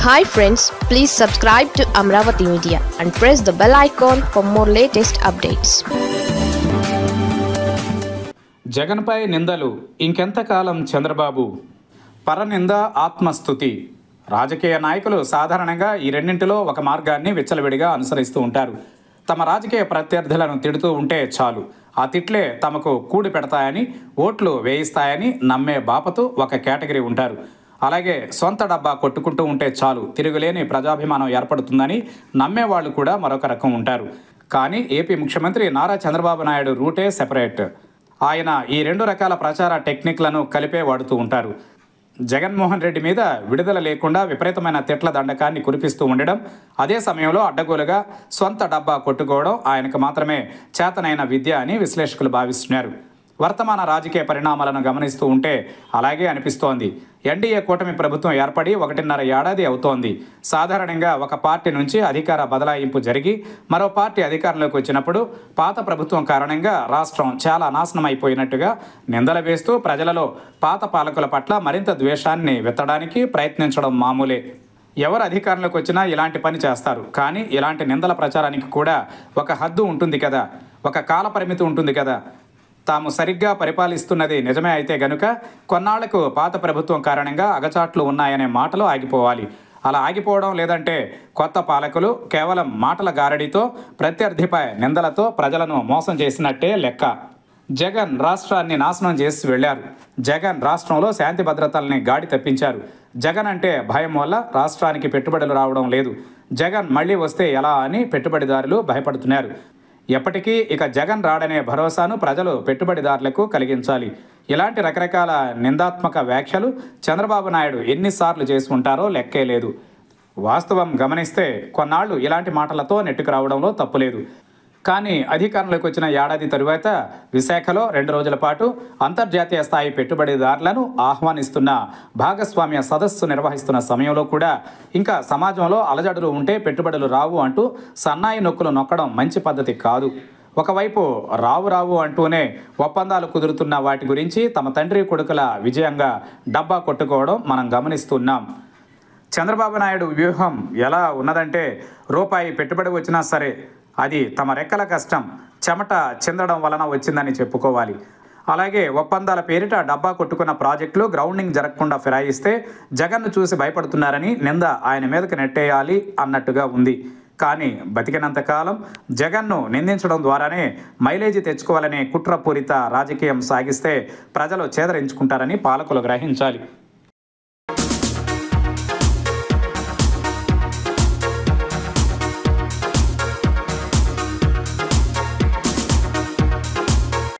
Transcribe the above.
Hi friends, please subscribe to Amravati Media and press the bell icon for more latest updates. జగన్పై నిందలు ఇంకెంతకాలం చంద్రబాబు పరనింద ఆత్మస్తుతి. రాజకీయ నాయకులు సాధారణంగా ఈ రెండింటిలో ఒక మార్గాన్ని విచ్చలవిడిగా అనుసరిస్తూ ఉంటారు. తమ రాజకీయ ప్రత్యర్థులను తిడుతూ ఉంటే చాలు, ఆ తిట్లే తమకు కూడి పెడతాయని, ఓట్లు వేయిస్తాయని నమ్మే బాపతు ఒక కేటగిరీ ఉంటారు. అలాగే సొంత డబ్బా కొట్టుకుంటూ ఉంటే చాలు, తిరుగులేని ప్రజాభిమానం ఏర్పడుతుందని నమ్మేవాళ్ళు కూడా మరొక రకం ఉంటారు. కానీ ఏపీ ముఖ్యమంత్రి నారా చంద్రబాబు నాయుడు రూటే సెపరేట్. ఆయన ఈ రెండు రకాల ప్రచార టెక్నిక్లను కలిపే వాడుతూ ఉంటారు. జగన్మోహన్ రెడ్డి మీద విడుదల లేకుండా విపరీతమైన తిట్ల దండకాన్ని కురిపిస్తూ ఉండడం, అదే సమయంలో అడ్డగోలుగా సొంత డబ్బా కొట్టుకోవడం ఆయనకు మాత్రమే చేతనైన విద్య అని విశ్లేషకులు భావిస్తున్నారు. వర్తమాన రాజకీయ పరిణామాలను గమనిస్తూ ఉంటే అలాగే అనిపిస్తోంది. ఎన్డీఏ కూటమి ప్రభుత్వం ఏర్పడి 1.5 ఏడాది అవుతోంది. సాధారణంగా ఒక పార్టీ నుంచి అధికార బదలాయింపు జరిగి మరో పార్టీ అధికారంలోకి వచ్చినప్పుడు పాత ప్రభుత్వం కారణంగా రాష్ట్రం చాలా నాశనం అయిపోయినట్టుగా నిందలు వేస్తూ ప్రజలలో పాత పాలకుల పట్ల మరింత ద్వేషాన్ని వెత్తడానికి ప్రయత్నించడం మామూలే. ఎవరు అధికారంలోకి వచ్చినా ఇలాంటి పని చేస్తారు. కానీ ఇలాంటి నిందల ప్రచారానికి కూడా ఒక హద్దు ఉంటుంది కదా, ఒక కాల పరిమితి ఉంటుంది కదా. తాము సరిగ్గా పరిపాలిస్తున్నది నిజమే అయితే గనుక కొన్నాళ్లకు పాత ప్రభుత్వం కారణంగా అగచాట్లు ఉన్నాయనే మాటలు ఆగిపోవాలి. అలా ఆగిపోవడం లేదంటే కొత్త పాలకులు కేవలం మాటల గారడితో, ప్రత్యర్థిపై నిందలతో ప్రజలను మోసం చేసినట్టే లెక్క. జగన్ రాష్ట్రాన్ని నాశనం చేసి వెళ్లారు. జగన్ రాష్ట్రంలో శాంతి భద్రతల్ని గాడి తప్పించారు. జగన్ అంటే భయం వల్ల రాష్ట్రానికి పెట్టుబడులు రావడం లేదు. జగన్ మళ్ళీ వస్తే ఎలా అని పెట్టుబడిదారులు భయపడుతున్నారు. ఎప్పటికీ ఇక జగన్ రాడనే భరోసాను ప్రజలు పెట్టుబడిదారులకు కలిగించాలి. ఇలాంటి రకరకాల నిందాత్మక వ్యాఖ్యలు చంద్రబాబు నాయుడు ఎన్నిసార్లు చేసి ఉంటారో లెక్కే లేదు. వాస్తవం గమనిస్తే కొన్నాళ్లు ఇలాంటి మాటలతో నెట్టుకు రావడంలో తప్పులేదు. కానీ అధికారంలోకి వచ్చిన ఏడాది తరువాత విశాఖలో 2 రోజుల పాటు అంతర్జాతీయ స్థాయి పెట్టుబడిదారులను ఆహ్వానిస్తున్న భాగస్వామ్య సదస్సు నిర్వహిస్తున్న సమయంలో కూడా ఇంకా సమాజంలో అలజడులు ఉంటే పెట్టుబడులు రావు అంటూ సన్నాయి నొక్కులు నొక్కడం మంచి పద్ధతి కాదు. ఒకవైపు రావు అంటూనే ఒప్పందాలు కుదురుతున్న వాటి గురించి తమ తండ్రి కొడుకుల విజయంగా డబ్బా కొట్టుకోవడం మనం గమనిస్తున్నాం. చంద్రబాబు నాయుడు వ్యూహం ఎలా ఉన్నదంటే రూపాయి పెట్టుబడి వచ్చినా సరే అది తమ రెక్కల కష్టం, చెమట చిందడం వలన వచ్చిందని చెప్పుకోవాలి. అలాగే ఒప్పందాల పేరిట డబ్బా కొట్టుకున్న ప్రాజెక్టులు గ్రౌండింగ్ జరగకుండా ఫిరాయిస్తే జగన్ను చూసి భయపడుతున్నారని నింద ఆయన మీదకి నెట్టేయాలి అన్నట్టుగా ఉంది. కానీ బతికినంతకాలం జగన్ను నిందించడం ద్వారానే మైలేజీ తెచ్చుకోవాలనే కుట్రపూరిత రాజకీయం సాగిస్తే ప్రజలు చేదరించుకుంటారని పాలకులు గ్రహించాలి.